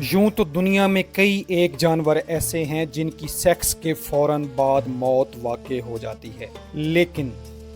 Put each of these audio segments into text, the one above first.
यूं तो दुनिया में कई एक जानवर ऐसे हैं जिनकी सेक्स के फौरन बाद मौत वाक़ई हो जाती है, लेकिन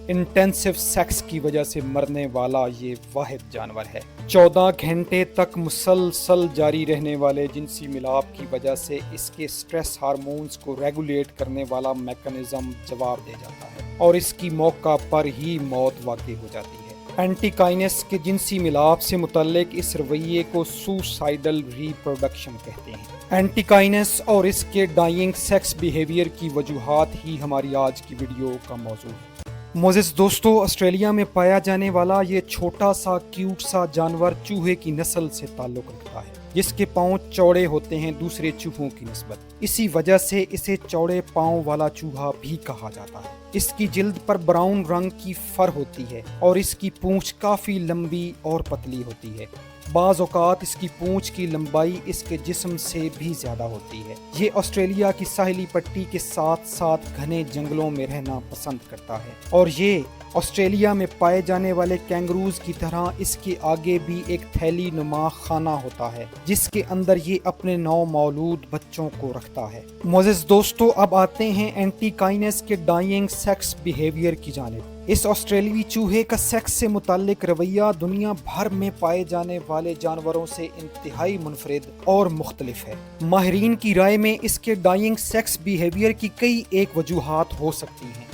इंटेंसिव सेक्स की वजह से मरने वाला ये वाहिद जानवर है। 14 घंटे तक मुसलसल जारी रहने वाले जिनसी मिलाप की वजह से इसके स्ट्रेस हार्मोन्स को रेगुलेट करने वाला मैकेनिज्म जवाब दे जाता है और इसकी मौका पर ही मौत वाक़ई हो जाती है। एंटीकाइनेस के जिनसी मिलाप से मुतल्लिक इस रवैये को सुसाइडल रिप्रोडक्शन कहते हैं। एंटीकाइनेस और इसके डाइंग सेक्स बिहेवियर की वजूहात ही हमारी आज की वीडियो का मौजू है। मोज़ेज़ दोस्तों, ऑस्ट्रेलिया में पाया जाने वाला ये छोटा सा क्यूट सा जानवर चूहे की नस्ल से ताल्लुक़ रखता है, जिसके पाँव चौड़े होते हैं दूसरे चूहों की निस्बत। इसी वजह से इसे चौड़े पाँव वाला चूहा भी कहा जाता है। इसकी जिल्द पर ब्राउन रंग की फर होती है और इसकी पूंछ काफ़ी लंबी और पतली होती है। बाज़ औक़ात इसकी पूंछ की लंबाई इसके जिस्म से भी ज़्यादा होती है। ये ऑस्ट्रेलिया की साहिली पट्टी के साथ साथ घने जंगलों में रहना पसंद करता है और ये ऑस्ट्रेलिया में पाए जाने वाले कैंगरूज की तरह इसके आगे भी एक थैली नुमा खाना होता है, जिसके अंदर ये अपने नौ मौलूद बच्चों को रखता है। मोज़ेज़ दोस्तों, अब आते हैं एंटीकाइनेस के डाइंग सेक्स बिहेवियर की जानिब। इस ऑस्ट्रेलियाई चूहे का सेक्स से मुताल्लिक रवैया दुनिया भर में पाए जाने वाले जानवरों से इंतहाई मुनफरिद और मुख्तलिफ है। माहिरीन की राय में इसके डाइंग सेक्स बिहेवियर की कई एक वजूहात हो सकती हैं,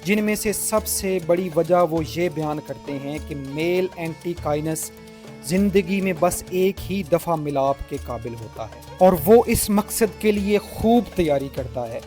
जिनमें से सबसे बड़ी वजह वो ये बयान करते हैं कि मेल एंटीकाइनेस ज़िंदगी में बस एक ही दफ़ा मिलाप के काबिल होता है और वो इस मकसद के लिए खूब तैयारी करता है।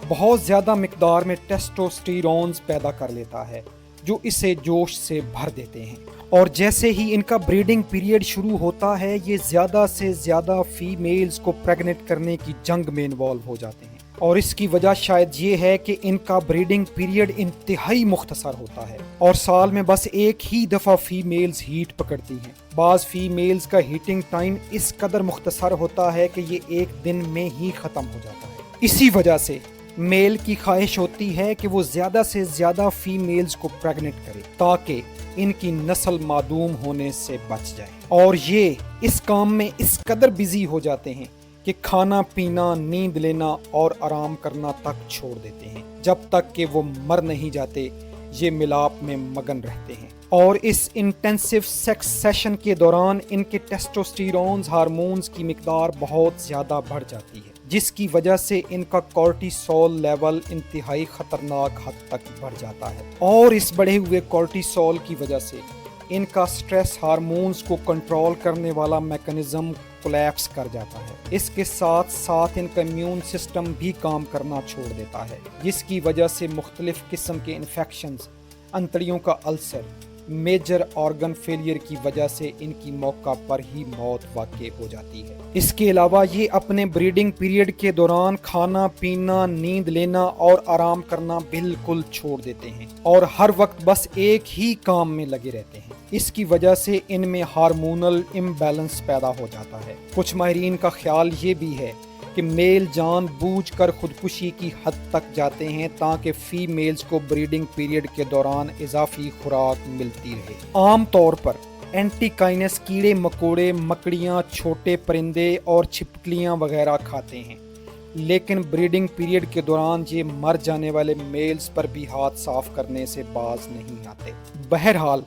बहुत ज़्यादा मिकदार में टेस्टोस्टेरोन्स पैदा कर लेता है जो इसे जोश से भर देते हैं, और जैसे ही इनका ब्रीडिंग पीरियड शुरू होता है ये ज़्यादा से ज़्यादा फीमेल्स को प्रेग्नेंट करने की जंग में इन्वॉल्व हो जाते हैं। और इसकी वजह शायद ये है कि इनका ब्रीडिंग पीरियड इंतहाई मुख्तसर होता है और साल में बस एक ही दफ़ा फीमेल्स हीट पकड़ती हैं। बाज़ फीमेल्स का हीटिंग टाइम इस कदर मुख्तसर होता है कि ये एक दिन में ही ख़त्म हो जाता है। इसी वजह से मेल की ख्वाहिश होती है कि वो ज़्यादा से ज़्यादा फीमेल्स को प्रेग्नेंट करे ताकि इनकी नस्ल मादूम होने से बच जाए, और ये इस काम में इस कदर बिजी हो जाते हैं कि खाना पीना, नींद लेना और आराम करना तक छोड़ देते हैं। जब तक कि वो मर नहीं जाते ये मिलाप में मगन रहते हैं, और इस इंटेंसिव सेक्स सेशन के दौरान इनके टेस्टोस्टेरोन्स हार्मोन्स की मिकदार बहुत ज़्यादा बढ़ जाती है, जिसकी वजह से इनका कॉर्टिसोल लेवल इंतहाई ख़तरनाक हद तक बढ़ जाता है, और इस बढ़े हुए कॉर्टिसोल की वजह से इनका स्ट्रेस हार्मोन्स को कंट्रोल करने वाला मैकेनिज्म कोलैप्स कर जाता है। इसके साथ साथ इनका इम्यून सिस्टम भी काम करना छोड़ देता है, जिसकी वजह से मुख्तलिफ किस्म के इन्फेक्शंस, अंतड़ियों का अल्सर, मेजर ऑर्गन फेलियर की वजह से इनकी मौका पर ही मौत वाक़ई हो जाती है। इसके अलावा ये अपने ब्रीडिंग पीरियड के दौरान खाना पीना, नींद लेना और आराम करना बिल्कुल छोड़ देते हैं और हर वक्त बस एक ही काम में लगे रहते हैं। इसकी वजह से इनमें हार्मोनल इम्बैलेंस पैदा हो जाता है। कुछ माहिरीन का ख्याल ये भी है कि मेल जानबूझकर खुदकुशी की हद तक जाते हैं ताकि फीमेल्स को ब्रीडिंग पीरियड के दौरान इजाफी खुराक मिलती रहे। आम तौर पर एंटीकाइनेस कीड़े मकोड़े, मकड़ियाँ, छोटे परिंदे और छिपकलियाँ वगैरह खाते हैं, लेकिन ब्रीडिंग पीरियड के दौरान ये मर जाने वाले मेल्स पर भी हाथ साफ करने से बाज नहीं आते। बहरहाल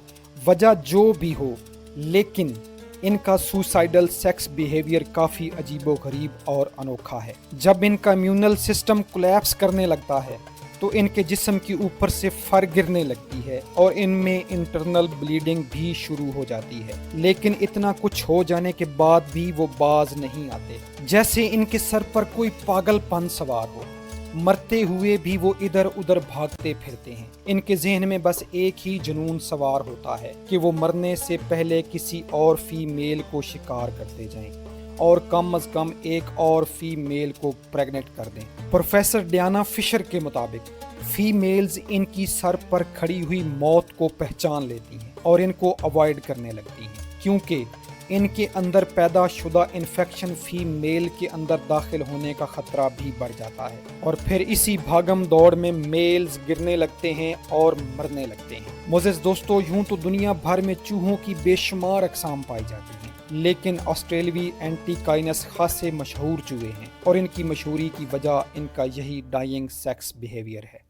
वजह जो भी हो, लेकिन इनका सुसाइडल सेक्स बिहेवियर काफ़ी अजीबोगरीब और अनोखा है। जब इनका इम्यूनल सिस्टम कोलैप्स करने लगता है तो इनके जिस्म के ऊपर से फर गिरने लगती है और इनमें इंटरनल ब्लीडिंग भी शुरू हो जाती है, लेकिन इतना कुछ हो जाने के बाद भी वो बाज नहीं आते, जैसे इनके सर पर कोई पागलपन सवार हो। मरते हुए भी वो इधर उधर भागते फिरते हैं। इनके जहन में बस एक ही जुनून सवार होता है कि वो मरने से पहले किसी और फीमेल को शिकार करते जाएं और कम अज कम एक और फीमेल को प्रेग्नेंट कर दें। प्रोफेसर डियाना फिशर के मुताबिक फीमेल्स इनकी सर पर खड़ी हुई मौत को पहचान लेती हैं और इनको अवॉइड करने लगती हैं, क्योंकि इनके अंदर पैदा शुदा इन्फेक्शन फीमेल के अंदर दाखिल होने का खतरा भी बढ़ जाता है, और फिर इसी भागम दौड़ में मेल्स गिरने लगते हैं और मरने लगते हैं। मोज़ेज़ दोस्तों, यूं तो दुनिया भर में चूहों की बेशुमार अक़साम पाई जाती हैं, لیکن آسٹریلوی اینٹی کائنس خاصے مشہور چوہے ہیں اور ان کی مشہوری کی وجہ ان کا یہی ڈائنگ سیکس بیہیویئر ہے۔